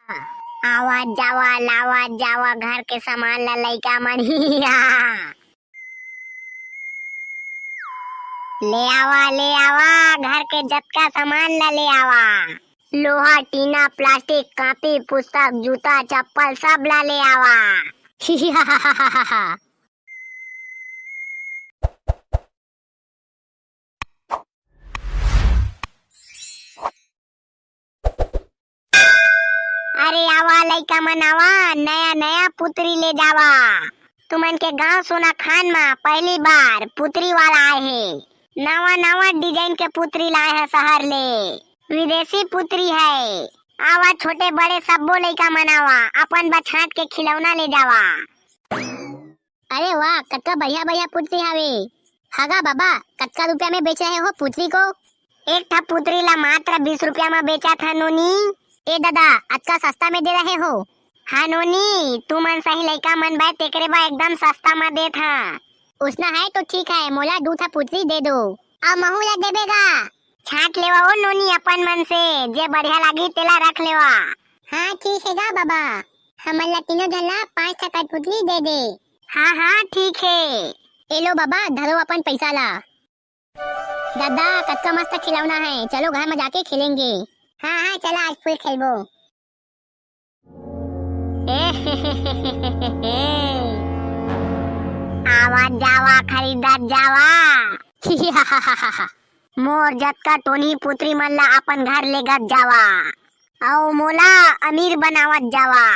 आवाज जावा लावा जावा घर के सामान ला लइका मन हिया ले आवा घर के जतका सामान ला ले आवा। लोहा टीना प्लास्टिक कापी पुस्तक जूता चप्पल सब ला ले आवा। अरे आवा लइका मन आवा नया नया पुतरी ले जावा। तुमन के गांव सोना खान में पहली बार पुतरी वाला आए है। नवा नवा डिजाइन के पुतरी लाए है शहर ले। विदेशी पुतरी है। आवा छोटे बड़े सबो लइका मन आवा अपन बछाट के खिलौना ले जावा। अरे वाह कतका बढ़िया बढ़िया पुतरी हवे। हगा बाबा कतका रुपया में बेच रहे हो पुतरी को? एक ठा पुतरी ला मात्र 20 रुपया में बेचा था नोनी। ए दादा अच्छा सस्ता में दे रहे हो? हाँ नोनी तू मन सही लइका मन बाय तेकरे बा एकदम सस्ता में दे था। उसना है तो ठीक है मोला 2 ठा पुतरी दे दो। अब महू ला देबेगा? छाट लेवा ओ नोनी अपन मन से जे बढ़िया लागी तेला रख लेवा। हाँ ठीक है गा बाबा हमन ला तीनों जन ला 5 ठा कठपुतली दे दे। हाँ हाँ ठीक है। ए लो बाबा धरो अपन पैसा ला। दादा कतका मस्त खिलौना है चलो घर में जाके खेलेंगे। हाँ हाँ चला आज फुल खेलबो। आवाज जावा खरीदार जावा। मोर जतका टोनी पुत्री मन ला अपन घर ले गत जावा और मोला अमीर बनावत जावा।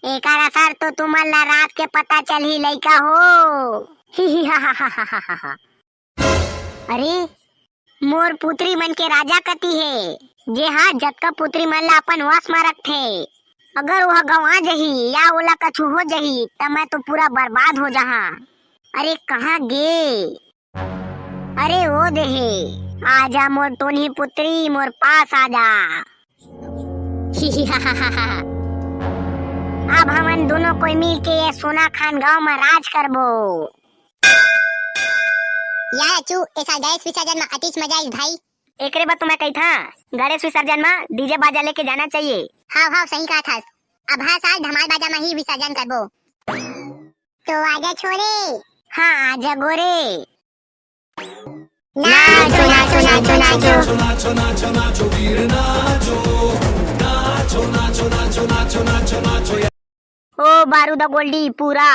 एकर असर तो तुमन ला रात के पता चलही लइका हो। अरे मोर पुत्री मन के राजा कती है जे हाँ जतका पुत्री मन ला अपन वश में रखथे। अगर वह गंवा जही या ओला कछु हो जही त मैं तो पूरा बर्बाद हो जहा। अरे कहाँ गे? अरे वो देहे आजा मोर टोनी पुत्री मोर पास आजा। अब हमन दोनों कोई मिल के ये सोना खान गांव में राज करबो। या चू ऐसा गैस विसर्जन में अतिच मजा आई भाई। एकरे बात तो मैं कही था गणेश विसर्जन में डीजे बाजा लेके जाना चाहिए। हाँ हाँ सही कहा था। अब हर साल धमाल बाजा में ही विसर्जन करबो। तो आजा छोरे। हाँ आजा गोरे। नाचो नाचो नाचो नाचो नाचो नाचो नाचो वीर नाचो नाचो नाचो नाचो नाचो नाचो नाचो। ओ बारूदा गोल्डी पूरा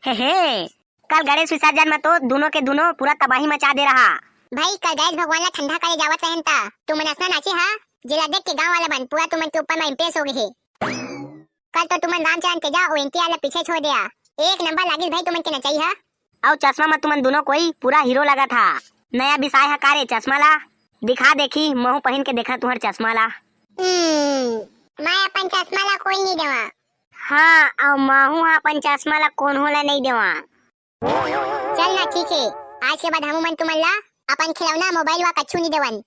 हे कल गणेश विसर्जन में तो दोनों के दोनों पूरा तबाही मचा दे रहा। भाई कल गणेश भगवान ला ठंडा करे जावत रहन ता तुमन असना नाचे हा जिला देख के गांव वाला बन पूरा तुमन के ऊपर में इंप्रेस हो गए है। कल तो तुमन रामचंद्र के जा और इनके वाला पीछे छोड़ दिया। एक नंबर लागिल भाई तुमन के नचाई हा। और चश्मा में तुमन दोनों कोई पूरा हीरो लगा था। नया बिसाय हा कारे चश्मा ला दिखा देखी महू पहन के देखा तुहर चश्मा ला। मैं अपन चश्मा ला कोई नहीं देवा। हाँ और महू हा अपन चश्मा ला कौन होला नहीं देवा। चल ना ठीक है आज के बाद हम मन तुमन ला अपन खिलौना मोबाइल वा कछु नहीं देवन।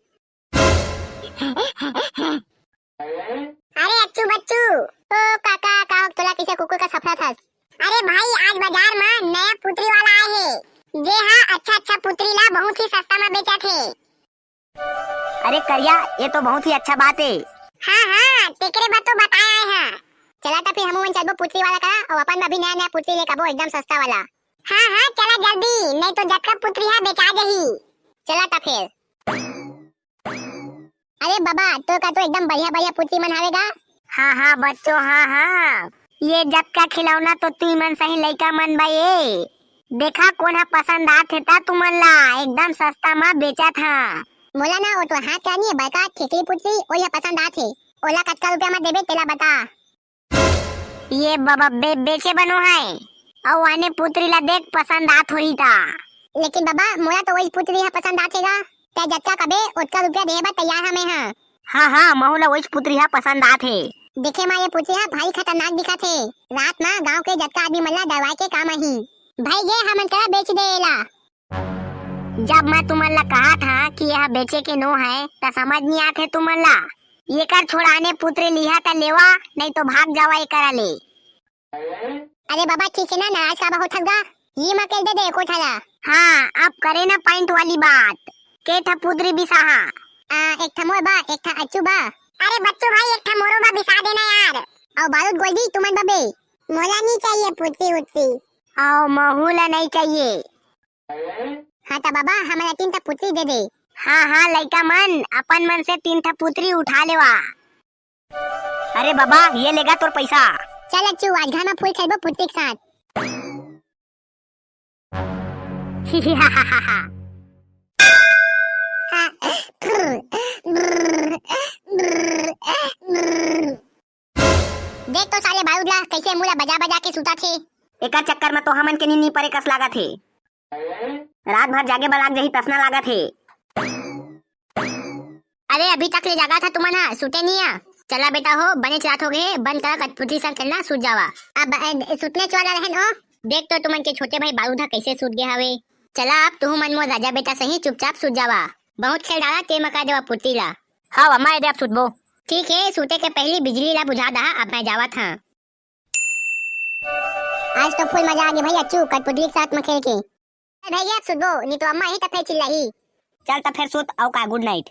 अरे अच्छू बच्चू ओ काका का तोला किसे कुकुर का सफरा था। अरे भाई आज बाजार में नया पुतरी वाला आए है जे हाँ अच्छा पुतरी ला बहुत ही सस्ता में बेचा थे। अरे करिया ये तो बहुत ही अच्छा बात है। हाँ हाँ तेकरे बात तो बताया है। चला तो फिर हम मन चलबो पुतरी वाला का और अपन अभी नया पुतरी लेके आबो एकदम सस्ता वाला। हाँ हाँ चला जल्दी नहीं तो जतका पुतरी है बेचा जही। चला तो फिर। अरे बाबा तो का तो एकदम बढ़िया बढ़िया पुतरी मन आवेगा। हाँ हाँ बच्चों हाँ हाँ ये जतका खिलौना तो तू मन सही लइका मन भाई देखा कौन है पसंद आथे ता तुमन ला एकदम सस्ता में बेचा था। मोला ना वो तो हाथ का नहीं है बड़का ठेकली पुतरी ओ ये पसंद आथे ओला कतका रुपया में देबे तेला बता। ये बाबा बेचे बनो है और आने पुतरी ला देख पसंद आत होई ता। लेकिन बाबा मोला तो वही पुतरी है पसंद आथेगा ते जतका कबे उतका रुपया देबा तैयार हमें हां। हाँ हाँ महूला वही पुतरी है पसंद आथे। देखे मां ये पुतरी है भाई खतरनाक दिखा थे। रात में गांव के जतका आदमी मन ला दवाई के काम आही। भाई ये हमन करा बेच देला। जब मैं तुमन ला कहा था कि यह बेचे के नो है त समझ नहीं आथे तुमन ला। ये कर छोड़ाने पुतरी लिहा त लेवा नहीं तो भाग जावा ये करा ले। अरे बाबा ठीक है ना नाराज का होत हगा ये मकेल दे दे कोठाला। हाँ अब करे ना पॉइंट वाली बात के था पुतरी बिसाहा। एक था मोर बा एक था अच्छू बा। अरे बच्चू भाई एक था मोरो बा बिसा देना यार और बारूद गोल्डी तुमन बबे मोला नहीं चाहिए पुत्री उत्री और महूला नहीं चाहिए। हाँ ता बाबा हमारा 3 ठा पुत्री दे दे। हाँ हाँ लइका मन अपन मन से 3 ठा पुत्री उठा लेवा। अरे बाबा ये लेगा तोर पैसा। चल अच्छू आज घर में फूल खेलबो पुत्री के साथ। देख तो साले बारूद ला कैसे मुला बजा बजा के सुता थे। एकर चक्कर में तो हमन के नी परे कस लागा थे। रात भर जागे बलाक जही तसना लागा थे। अरे अभी तक ले जागा था तुम्हारा सुते नहीं आ। चला बेटा हो बने चलात हो गए बंद करा कठपुतली संग खेलना सूत जावा। अब सुतने चला रहन हो। देख तो तुमन के छोटे भाई बारूद कैसे सूत गए हवे। चला अब तू मन मो राजा बेटा सही चुपचाप सूत जावा। बहुत खेल डाला ते मका देवा पुत्री ला। हाँ अम्मा ये दे आप सुतबो। ठीक है सूते के पहली बिजली ला बुझा दा अब मैं जावा था। आज तो फुल मजा आ गया भाई अच्छू कठपुतली के साथ में खेल के। भैया आप सुतबो नहीं तो अम्मा ही तक चिल्लाई। चल तब फिर सूत आओ का गुड नाइट।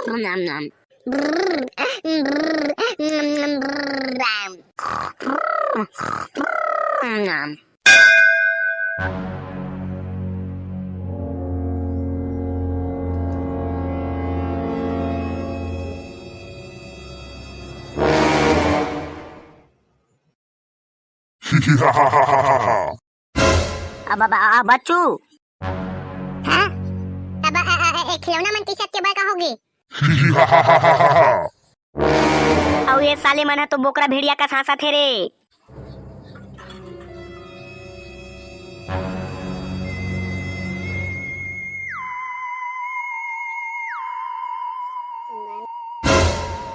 नाम नाम नाम अब बच्चू हाँ अब खिलौना मन टी-शर्ट के बड़का होगी। और ये साले मन तो बोकरा भेड़िया का सांसा थे रे।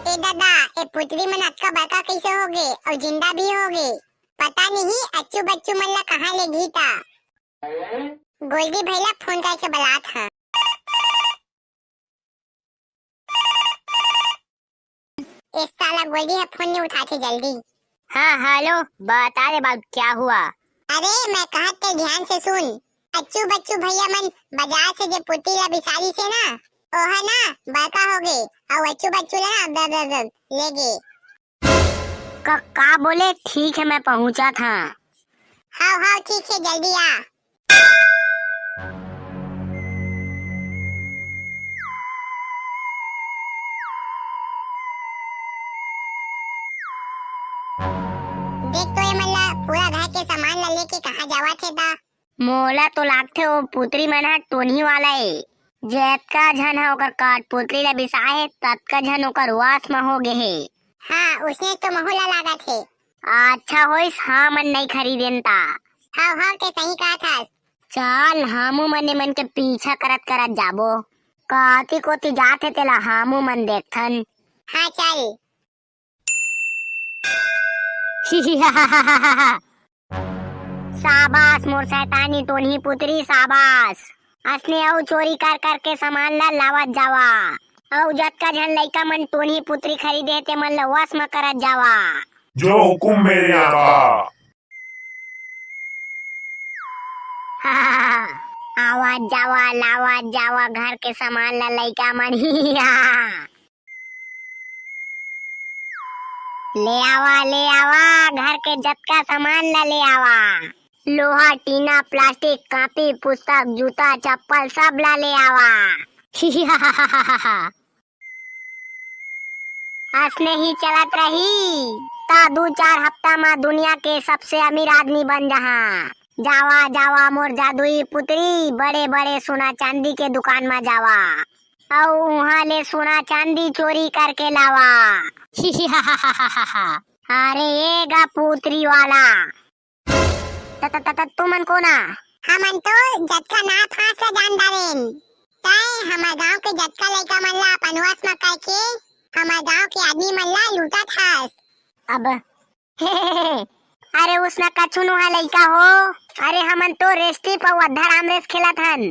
ए दादा ए पुतली मन अक्का बड़का कैसे होगे और जिंदा भी होगे पता नहीं। अच्छू बच्चू मन ला कहाँ ले गई था। गोल्डी भैया फोन करके बुला था। इस साला गोल्डी है फोन नहीं उठाते जल्दी। हाँ हेलो बता दे बात क्या हुआ। अरे मैं कहत ते ध्यान से सुन। अच्छू बच्चू भैया मन बाजार से जे पुतली ला बिसारी से ना ओह ना बड़का हो गए और अच्छू बच्चू ला ना ले गए। का बोले ठीक है मैं पहुंचा था। हाँ हाँ ठीक है जल्दी आ। देख तो ये मल्ला पूरा घर के सामान ला लेके कहाँ जावा थे दा। मोला तो लागथे वो पुतरी मन ह टोनी वाला है। जेतका झन है ओकर काट पुतली ला बिसाए ततका झन ओकर वास में हो गए है। हाँ उसने तो महुला लागा थे। अच्छा होइस हाँ मन नहीं खरीदेन ता। हाँ हाँ के सही कहा था। चल हमू मने मन के पीछा करत करत जाबो। काती कोती जाते तेला हमू मन देखथन। हाँ चल। शाबाश मोर शैतानी टोनी पुतरी शाबाश। असने औ चोरी कर कर के सामान ला लावत जावा और जतका झन लइका मन टोनी पुतरी खरीदे ते मन ला वश में करत जावा। जो हुकुम मेरे आका। आवाज जावा लावत जावा घर के सामान ला लइका मन ले आवा घर के जतका सामान ला ले आवा। लोहा टीना प्लास्टिक कापी पुस्तक जूता चप्पल सब ला ले आवा। असने ही चलत रही ता 2-4 हफ्ता में दुनिया के सबसे अमीर आदमी बन जहा। जावा जावा मोर जादुई पुतरी बड़े बड़े सोना चांदी के दुकान में जावा और वहाँ ले सोना चांदी चोरी करके लावा। अरे ये गा पुतरी वाला तुमन को ना हमन तो जटका ना फांस जान दारेन ताए हमार गांव के जटका लइका मन ला पनवास में करके हमार गांव के आदमी मन ला लूटा थास। अब अरे उसना कछु नु है लइका हो। अरे हमन तो रेस्टी पर अद्धा राम रेस खेला थन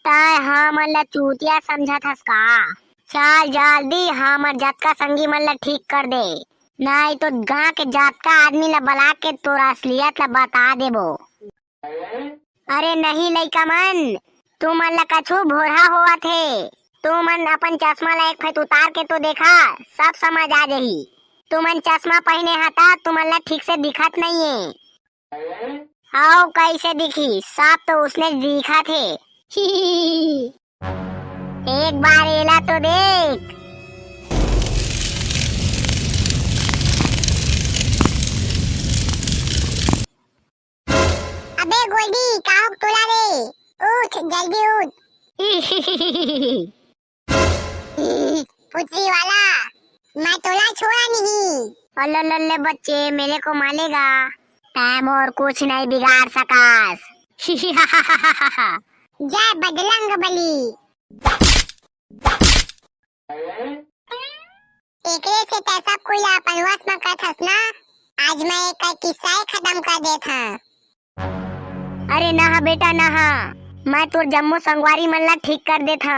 ताए हमन ला चूतिया समझा थस का। चल जल्दी हमर जटका संगी मन ला ठीक कर दे नहीं तो गांव के जटका आदमी ला बुला के तोर असलियत ला बता देबो। अरे नहीं लइका मन तुम मन ला कछु भोरा होवा थे तुमन अपन चश्मा ला एक फेट उतार के तो देखा, सब समझ आ जाही। तुमन चश्मा पहने हता, तुमन ला ठीक से दिखत नहीं है। आओ कैसे दिखी, सब तो उसने दिखा थे। एक बार एला तो देख। अबे गोल्डी, कहाँ तोला रे? उठ जल्दी उठ। पुत्री वाला, मैं तोला छोड़ा नहीं। अल्ले बच्चे, मेरे को मारेगा। टाइम और कुछ नहीं बिगाड़ सकास। जय बजरंग बली। एकरे से तैसा कोई अपन वश में कथस ना, आज मैं एक किस्सा ही खत्म कर देता। अरे नहा बेटा नहा, मैं तोर जम्मो संगवारी मन ला ठीक कर देता।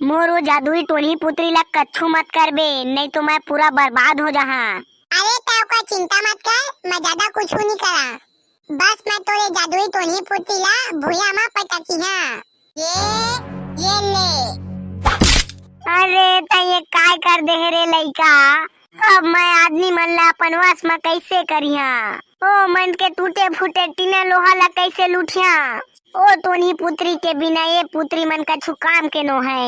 मोर वो जादुई टोनी पुत्री ला कच्छू मत करबे, नहीं तो मैं पूरा बर्बाद हो जहा। अरे तेरे को चिंता मत कर, मैं ज्यादा कुछ नहीं करा। बस मैं तोरे जादुई टोनी पुत्री ला भूया में पटकी हाँ। ये ले। अरे त ये काय कर दे रे लइका, अब मैं आदमी मन ला अपन वश में कैसे करिया? ओ मन के टूटे फूटे टीना लोहा ला कैसे लूटिया? ओ टोनी पुत्री के बिना ये पुत्री मन का काम के नो है।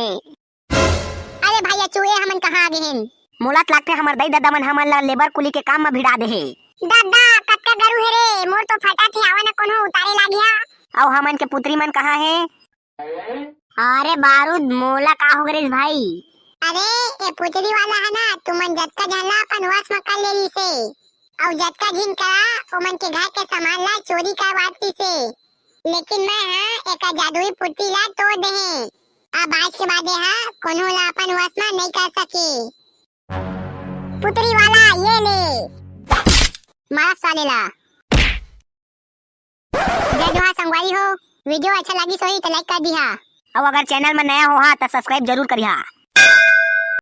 अरे भैया चूहे हमन कहाँ आ गए हैं? मोलात लागते हमर दाई दादा मन हमन ला लेबर कुली के काम में भिड़ा दे हे। दादा कतका गरु है रे, मोर तो फटा थे, आवा ना कोनो उतारे लागिया। और हमन के पुत्री मन कहाँ है? अरे बारूद, मोला का हो गए भाई? अरे ये पुत्री वाला है ना, तुमन जतका झला अपन वश में कर लेली से, और जतका झिन करा ओमन के घर के सामान ला चोरी करवाती से। लेकिन मैं हाँ एक जादुई पुत्री ला तोड़ दे। अब आज के बाद हाँ कोनो ला अपन वश में नहीं कर सके। पुत्री वाला ये ले, मारा साले ला। जय जोहार संगवारी हो, वीडियो अच्छा लगी सोई तो लाइक कर दिया, और अगर चैनल में नया हो तो सब्सक्राइब जरूर करिहा।